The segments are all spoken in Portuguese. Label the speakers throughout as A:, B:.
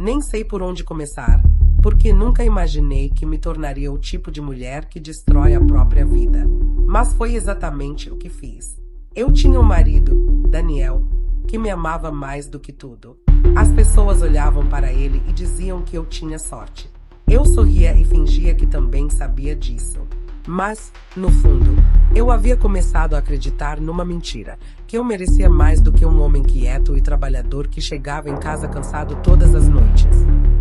A: Nem sei por onde começar, porque nunca imaginei que me tornaria o tipo de mulher que destrói a própria vida. Mas foi exatamente o que fiz. Eu tinha um marido, Daniel, que me amava mais do que tudo. As pessoas olhavam para ele e diziam que eu tinha sorte. Eu sorria e fingia que também sabia disso. Mas, no fundo, eu havia começado a acreditar numa mentira, que eu merecia mais do que um homem quieto e trabalhador que chegava em casa cansado todas as noites.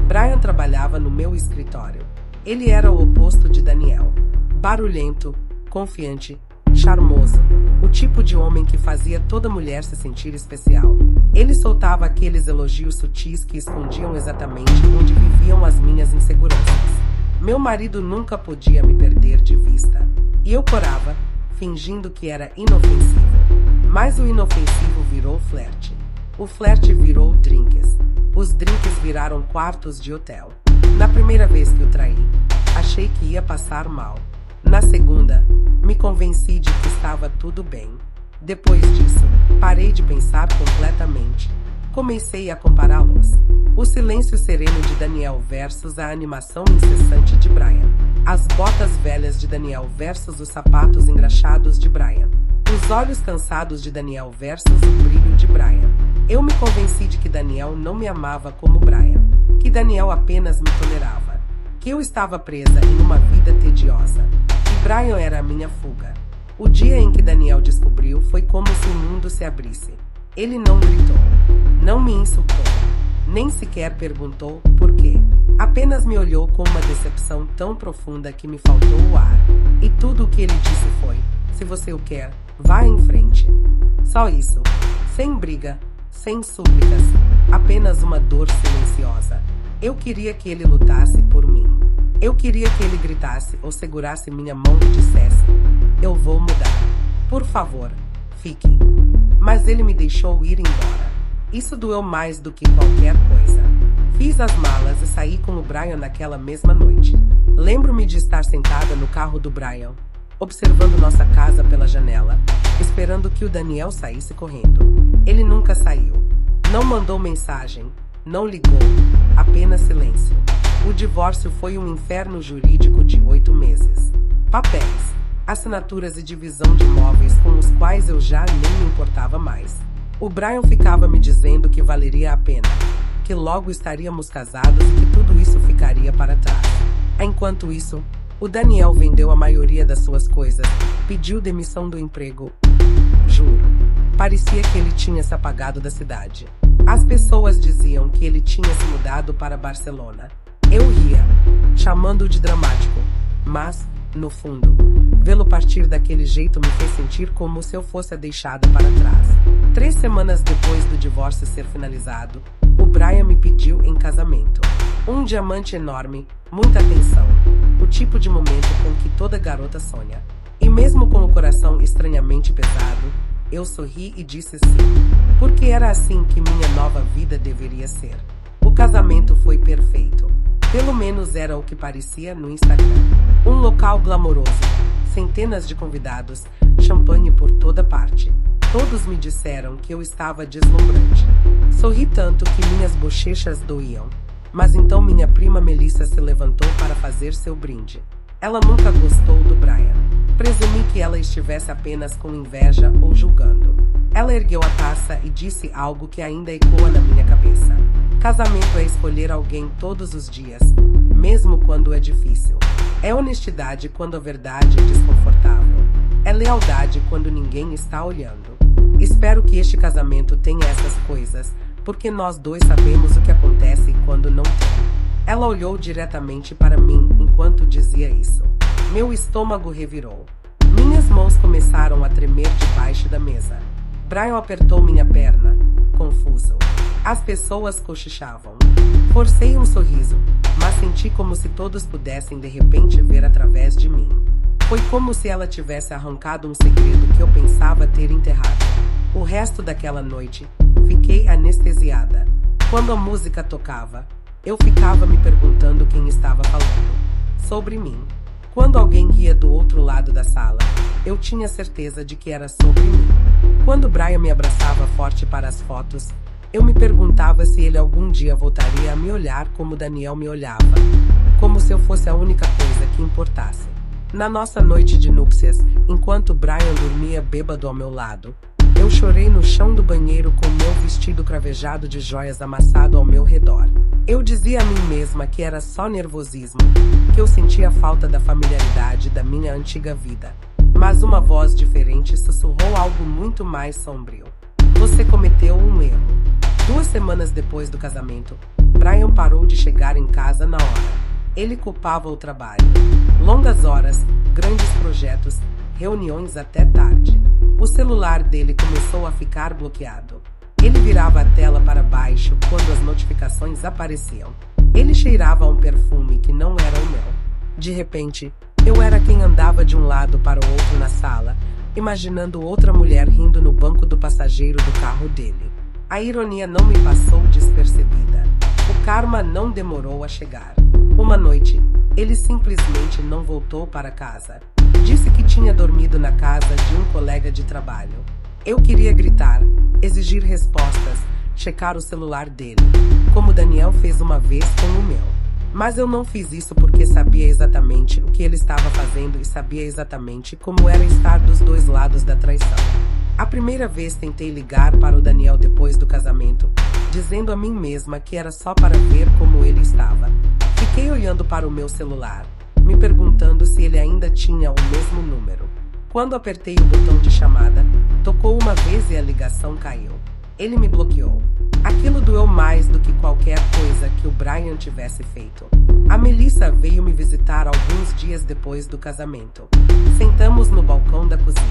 A: Brian trabalhava no meu escritório. Ele era o oposto de Daniel. Barulhento, confiante, charmoso. O tipo de homem que fazia toda mulher se sentir especial. Ele soltava aqueles elogios sutis que escondiam exatamente onde viviam as minhas inseguranças. Meu marido nunca podia me perder de vista. E eu corava, fingindo que era inofensivo. Mas o inofensivo virou flerte. O flerte virou drinks. Os drinks viraram quartos de hotel. Na primeira vez que o traí, achei que ia passar mal. Na segunda, me convenci de que estava tudo bem. Depois disso, parei de pensar completamente. Comecei a compará-los. O silêncio sereno de Daniel versus a animação incessante de Brian. As botas velhas de Daniel versus os sapatos engraxados de Brian. Os olhos cansados de Daniel versus o brilho de Brian. Eu me convenci de que Daniel não me amava como Brian. Que Daniel apenas me tolerava. Que eu estava presa em uma vida tediosa. E Brian era a minha fuga. O dia em que Daniel descobriu foi como se o mundo se abrisse. Ele não gritou. Não me insultou. Nem sequer perguntou por quê. Apenas me olhou com uma decepção tão profunda que me faltou o ar. E tudo o que ele disse foi: se você o quer, vá em frente. Só isso. Sem briga, sem súplicas, apenas uma dor silenciosa. Eu queria que ele lutasse por mim. Eu queria que ele gritasse ou segurasse minha mão e dissesse: eu vou mudar. Por favor, fique. Mas ele me deixou ir embora. Isso doeu mais do que qualquer coisa. Fiz as malas e saí com o Brian naquela mesma noite. Lembro-me de estar sentada no carro do Brian, observando nossa casa pela janela, esperando que o Daniel saísse correndo. Ele nunca saiu. Não mandou mensagem, não ligou, apenas silêncio. O divórcio foi um inferno jurídico de 8 meses. Papéis, assinaturas e divisão de imóveis com os quais eu já nem me importava mais. O Brian ficava me dizendo que valeria a pena, que logo estaríamos casados e que tudo isso ficaria para trás. Enquanto isso, o Daniel vendeu a maioria das suas coisas, pediu demissão do emprego. Juro, parecia que ele tinha se apagado da cidade. As pessoas diziam que ele tinha se mudado para Barcelona. Eu ria, chamando-o de dramático, mas, no fundo, vê-lo partir daquele jeito me fez sentir como se eu fosse a deixada para trás. 3 semanas depois do divórcio ser finalizado, o Brian me pediu em casamento. Um diamante enorme, muita atenção, o tipo de momento com que toda garota sonha. E mesmo com o coração estranhamente pesado, eu sorri e disse sim, porque era assim que minha nova vida deveria ser. O casamento foi perfeito. Pelo menos era o que parecia no Instagram. Um local glamouroso, centenas de convidados, champanhe por toda parte. Todos me disseram que eu estava deslumbrante. Sorri tanto que minhas bochechas doíam. Mas então minha prima Melissa se levantou para fazer seu brinde. Ela nunca gostou do Brian. Presumi que ela estivesse apenas com inveja ou julgando. Ela ergueu a taça e disse algo que ainda ecoa na minha cabeça. Casamento é escolher alguém todos os dias, mesmo quando é difícil. É honestidade quando a verdade é desconfortável. É lealdade quando ninguém está olhando. Espero que este casamento tenha essas coisas, porque nós dois sabemos o que acontece quando não tem. Ela olhou diretamente para mim enquanto dizia isso. Meu estômago revirou. Minhas mãos começaram a tremer debaixo da mesa. Brian apertou minha perna, confuso. As pessoas cochichavam. Forcei um sorriso, mas senti como se todos pudessem de repente ver através de mim. Foi como se ela tivesse arrancado um segredo que eu pensava ter enterrado. O resto daquela noite, fiquei anestesiada. Quando a música tocava, eu ficava me perguntando quem estava falando. Sobre mim. Quando alguém ria do outro lado da sala, eu tinha certeza de que era sobre mim. Quando Brian me abraçava forte para as fotos, Eu me perguntava se ele algum dia voltaria a me olhar como Daniel me olhava, como se eu fosse a única coisa que importasse. Na nossa noite de núpcias, enquanto Brian dormia bêbado ao meu lado, eu chorei no chão do banheiro com meu vestido cravejado de joias amassado ao meu redor. Eu dizia a mim mesma que era só nervosismo, que eu sentia falta da familiaridade da minha antiga vida. Mas uma voz diferente sussurrou algo muito mais sombrio. Você cometeu um erro. 2 semanas depois do casamento, Brian parou de chegar em casa na hora. Ele culpava o trabalho. Longas horas, grandes projetos, reuniões até tarde. O celular dele começou a ficar bloqueado. Ele virava a tela para baixo quando as notificações apareciam. Ele cheirava a um perfume que não era o meu. De repente, eu era quem andava de um lado para o outro na sala, imaginando outra mulher rindo no banco do passageiro do carro dele. A ironia não me passou despercebida. O karma não demorou a chegar. Uma noite, ele simplesmente não voltou para casa. Disse que tinha dormido na casa de um colega de trabalho. Eu queria gritar, exigir respostas, checar o celular dele, como Daniel fez uma vez com o meu. Mas eu não fiz isso porque sabia exatamente o que ele estava fazendo e sabia exatamente como era estar dos dois lados da traição. A primeira vez tentei ligar para o Daniel depois do casamento, dizendo a mim mesma que era só para ver como ele estava. Fiquei olhando para o meu celular, me perguntando se ele ainda tinha o mesmo número. Quando apertei o botão de chamada, tocou uma vez e a ligação caiu. Ele me bloqueou. Aquilo doeu mais do que qualquer coisa que o Brian tivesse feito. A Melissa veio me visitar alguns dias depois do casamento. Sentamos no balcão da cozinha.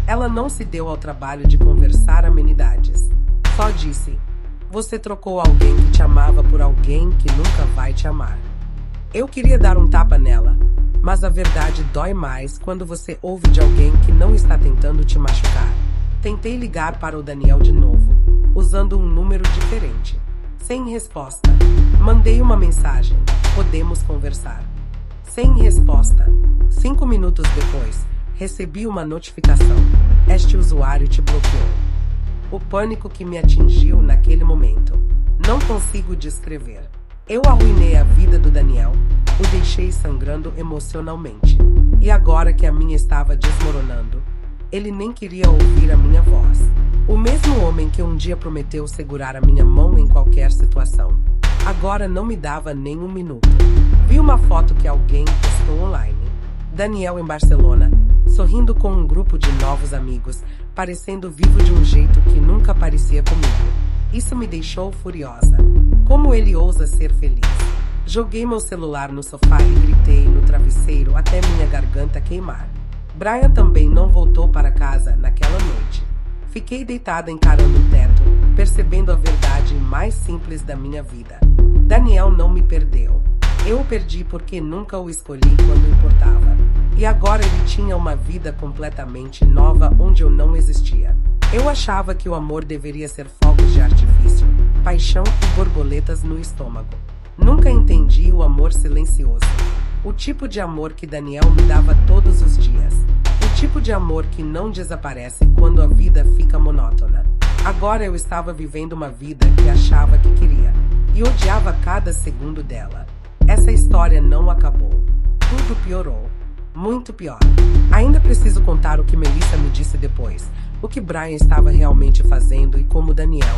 A: Ela não se deu ao trabalho de conversar amenidades. Só disse: você trocou alguém que te amava por alguém que nunca vai te amar. Eu queria dar um tapa nela, mas a verdade dói mais quando você ouve de alguém que não está tentando te machucar. Tentei ligar para o Daniel de novo, usando um número diferente. Sem resposta. Mandei uma mensagem: podemos conversar. Sem resposta. 5 minutos depois, recebi uma notificação: este usuário te bloqueou. O pânico que me atingiu naquele momento. Não consigo descrever. Eu arruinei a vida do Daniel, o deixei sangrando emocionalmente. E agora que a minha estava desmoronando, ele nem queria ouvir a minha voz. O mesmo homem que um dia prometeu segurar a minha mão em qualquer situação, agora não me dava nem um minuto. Vi uma foto que alguém postou online. Daniel em Barcelona, sorrindo com um grupo de novos amigos, parecendo vivo de um jeito que nunca parecia comigo. Isso me deixou furiosa. Como ele ousa ser feliz? Joguei meu celular no sofá e gritei no travesseiro até minha garganta queimar. Brian também não voltou para casa naquela noite. Fiquei deitada encarando o teto, percebendo a verdade mais simples da minha vida. Daniel não me perdeu. Eu o perdi porque nunca o escolhi quando importava. E agora ele tinha uma vida completamente nova onde eu não existia. Eu achava que o amor deveria ser fogos de artifício, paixão e borboletas no estômago. Nunca entendi o amor silencioso. O tipo de amor que Daniel me dava todos os dias. O tipo de amor que não desaparece quando a vida fica monótona. Agora eu estava vivendo uma vida que achava que queria, e odiava cada segundo dela. Essa história não acabou. Tudo piorou. Muito pior. Ainda preciso contar o que Melissa me disse depois. O que Brian estava realmente fazendo e como Daniel,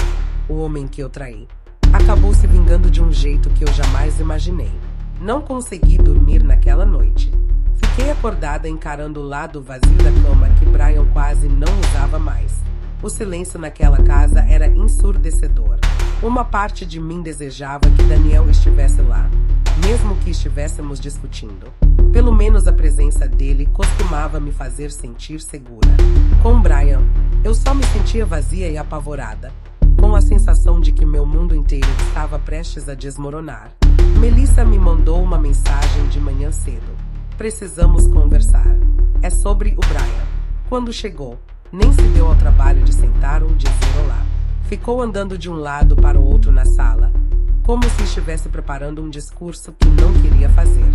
A: o homem que eu traí, acabou se vingando de um jeito que eu jamais imaginei. Não consegui dormir naquela noite. Fiquei acordada encarando o lado vazio da cama que Brian quase não usava mais. O silêncio naquela casa era ensurdecedor. Uma parte de mim desejava que Daniel estivesse lá, mesmo que estivéssemos discutindo. Pelo menos a presença dele costumava me fazer sentir segura. Com Brian, eu só me sentia vazia e apavorada, com a sensação de que meu mundo inteiro estava prestes a desmoronar. Melissa me mandou uma mensagem de manhã cedo. Precisamos conversar. É sobre o Brian. Quando chegou, nem se deu ao trabalho de sentar ou dizer olá. Ficou andando de um lado para o outro na sala, como se estivesse preparando um discurso que não queria fazer.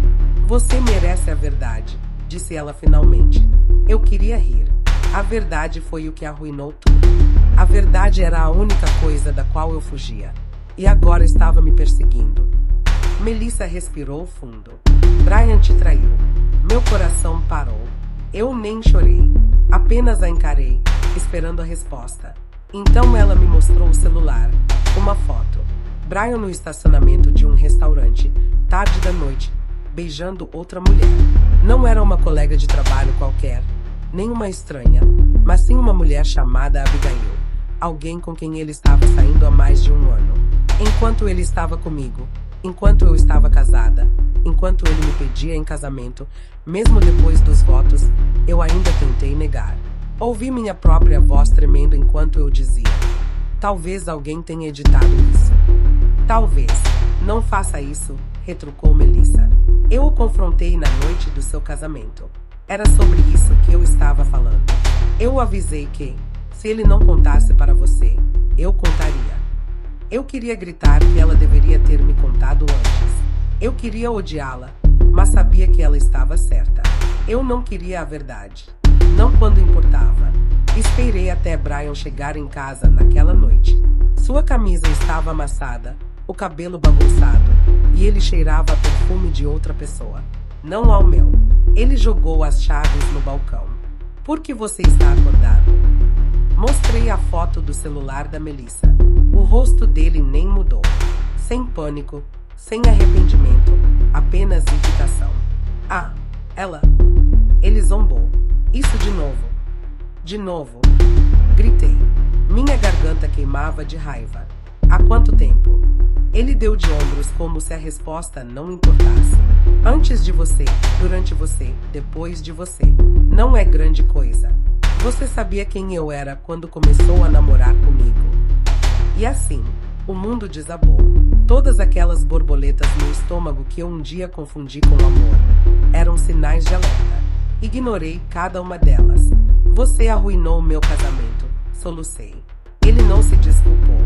A: Você merece a verdade, disse ela finalmente. Eu queria rir. A verdade foi o que arruinou tudo. A verdade era a única coisa da qual eu fugia. E agora estava me perseguindo. Melissa respirou fundo. Brian te traiu. Meu coração parou. Eu nem chorei. Apenas a encarei, esperando a resposta. Então ela me mostrou o celular. Uma foto. Brian no estacionamento de um restaurante, tarde da noite, beijando outra mulher. Não era uma colega de trabalho qualquer, nem uma estranha, mas sim uma mulher chamada Abigail. Alguém com quem ele estava saindo há mais de um ano. Enquanto ele estava comigo, enquanto eu estava casada, enquanto ele me pedia em casamento, mesmo depois dos votos, eu ainda tentei negar. Ouvi minha própria voz tremendo enquanto eu dizia: talvez alguém tenha editado isso. Talvez. Não faça isso, retrucou Melissa. Eu o confrontei na noite do seu casamento. Era sobre isso que eu estava falando. Eu o avisei que, se ele não contasse para você, eu contaria. Eu queria gritar que ela deveria ter me contado antes. Eu queria odiá-la, mas sabia que ela estava certa. Eu não queria a verdade. Não quando importava. Esperei até Brian chegar em casa naquela noite. Sua camisa estava amassada, o cabelo bagunçado, e ele cheirava a perfume de outra pessoa. Não ao meu. Ele jogou as chaves no balcão. Por que você está acordado? Mostrei a foto do celular da Melissa. O rosto dele nem mudou. Sem pânico, sem arrependimento, apenas irritação. Ah, ela. Ele zombou. Isso de novo. De novo. Gritei. Minha garganta queimava de raiva. Há quanto tempo? Ele deu de ombros como se a resposta não importasse. Antes de você, durante você, depois de você. Não é grande coisa. Você sabia quem eu era quando começou a namorar comigo. E assim, o mundo desabou. Todas aquelas borboletas no estômago que eu um dia confundi com amor eram sinais de alerta. Ignorei cada uma delas. Você arruinou meu casamento, solucei. Ele não se desculpou,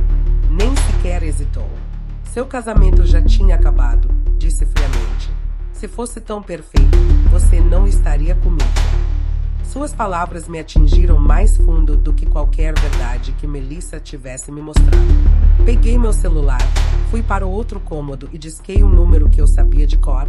A: nem sequer hesitou. Seu casamento já tinha acabado, disse friamente. Se fosse tão perfeito, você não estaria comigo. Suas palavras me atingiram mais fundo do que qualquer verdade que Melissa tivesse me mostrado. Peguei meu celular, fui para o outro cômodo e disquei um número que eu sabia de cor,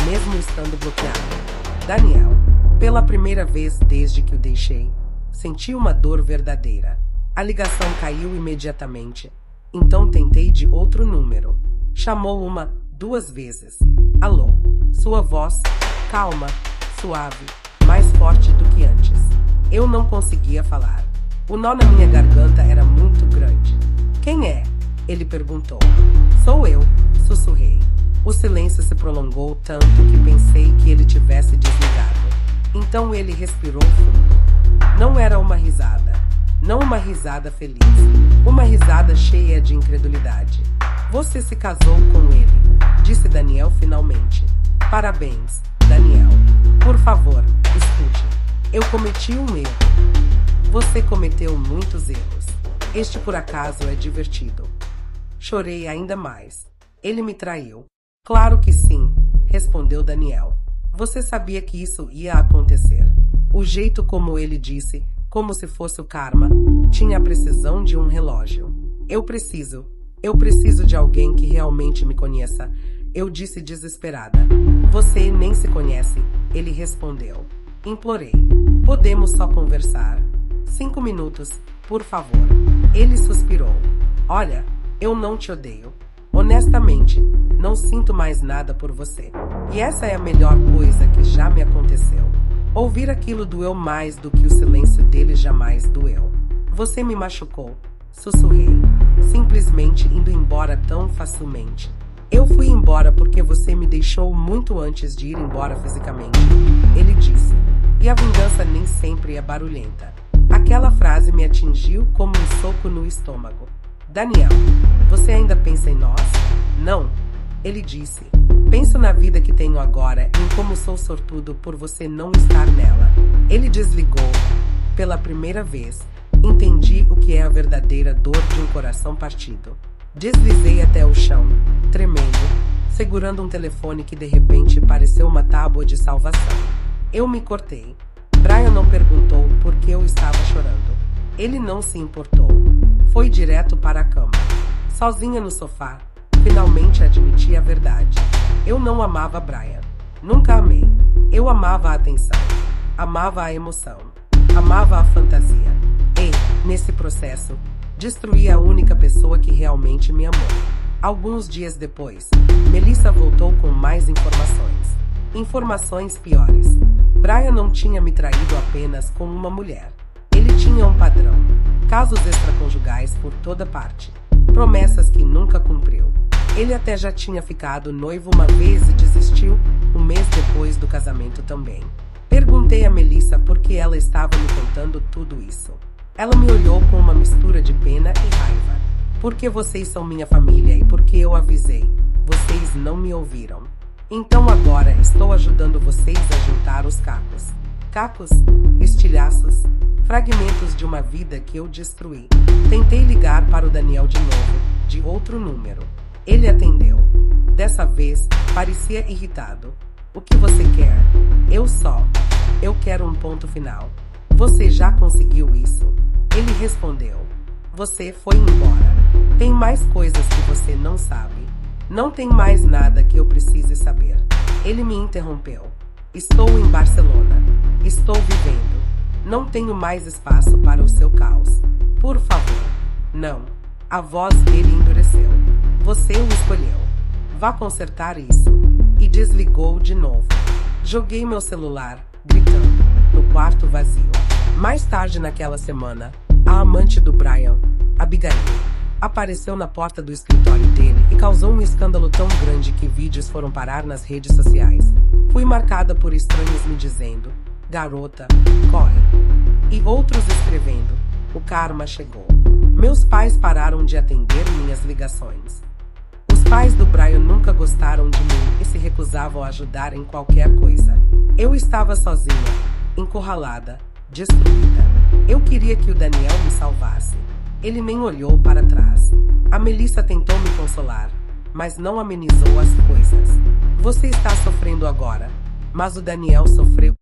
A: mesmo estando bloqueado. Daniel. Pela primeira vez desde que o deixei, senti uma dor verdadeira. A ligação caiu imediatamente. Então tentei de outro número. Chamou duas vezes. Alô. Sua voz, calma, suave, mais forte do que antes. Eu não conseguia falar. O nó na minha garganta era muito grande. Quem é? Ele perguntou. Sou eu, sussurrei. O silêncio se prolongou tanto que pensei que ele tivesse desligado. Então ele respirou fundo. Não era uma risada. Não uma risada feliz. Uma risada cheia de incredulidade. Você se casou com ele, disse Daniel finalmente. Parabéns, Daniel. Por favor, escute. Eu cometi um erro. Você cometeu muitos erros. Este por acaso é divertido. Chorei ainda mais. Ele me traiu. Claro que sim, respondeu Daniel. Você sabia que isso ia acontecer. O jeito como ele disse, como se fosse o karma, tinha a precisão de um relógio. Eu preciso de alguém que realmente me conheça, eu disse desesperada. Você nem se conhece, ele respondeu. Implorei. Podemos só conversar? 5 minutos, por favor. Ele suspirou. Olha, eu não te odeio. Honestamente, não sinto mais nada por você. E essa é a melhor coisa que já me aconteceu. Ouvir aquilo doeu mais do que o silêncio dele jamais doeu. Você me machucou, sussurrei, simplesmente indo embora tão facilmente. Eu fui embora porque você me deixou muito antes de ir embora fisicamente, ele disse. E a vingança nem sempre é barulhenta. Aquela frase me atingiu como um soco no estômago. Daniel, você ainda pensa em nós? Não, ele disse. Penso na vida que tenho agora e em como sou sortudo por você não estar nela. Ele desligou. Pela primeira vez, entendi o que é a verdadeira dor de um coração partido. Deslizei até o chão, tremendo, segurando um telefone que de repente pareceu uma tábua de salvação. Eu me cortei. Brian não perguntou por que eu estava chorando. Ele não se importou. Foi direto para a cama. Sozinha no sofá, finalmente admiti a verdade. Eu não amava Brian. Nunca amei. Eu amava a atenção. Amava a emoção. Amava a fantasia. E, nesse processo, destruí a única pessoa que realmente me amou. Alguns dias depois, Melissa voltou com mais informações. Informações piores. Brian não tinha me traído apenas com uma mulher. Ele tinha um padrão. Casos extraconjugais por toda parte. Promessas que nunca cumpriu. Ele até já tinha ficado noivo uma vez e desistiu, um mês depois do casamento também. Perguntei a Melissa por que ela estava me contando tudo isso. Ela me olhou com uma mistura de pena e raiva. Porque vocês são minha família e porque eu avisei. Vocês não me ouviram. Então agora estou ajudando vocês a juntar os cacos. Cacos, estilhaços, fragmentos de uma vida que eu destruí. Tentei ligar para o Daniel de novo, de outro número. Ele atendeu. Dessa vez, parecia irritado. O que você quer? Eu quero um ponto final. Você já conseguiu isso? Ele respondeu. Você foi embora. Tem mais coisas que você não sabe. Não tem mais nada que eu precise saber. Ele me interrompeu. Estou em Barcelona. Estou vivendo. Não tenho mais espaço para o seu caos. Por favor. Não. A voz dele endureceu. Você o escolheu. Vá consertar isso. E desligou de novo. Joguei meu celular, gritando, no quarto vazio. Mais tarde naquela semana, a amante do Brian, Abigail, apareceu na porta do escritório dele e causou um escândalo tão grande que vídeos foram parar nas redes sociais. Fui marcada por estranhos me dizendo, garota, corre. E outros escrevendo, o karma chegou. Meus pais pararam de atender minhas ligações. Os pais do Brian nunca gostaram de mim e se recusavam a ajudar em qualquer coisa. Eu estava sozinha, encurralada, destruída. Eu queria que o Daniel me salvasse. Ele nem olhou para trás. A Melissa tentou me consolar, mas não amenizou as coisas. Você está sofrendo agora, mas o Daniel sofreu.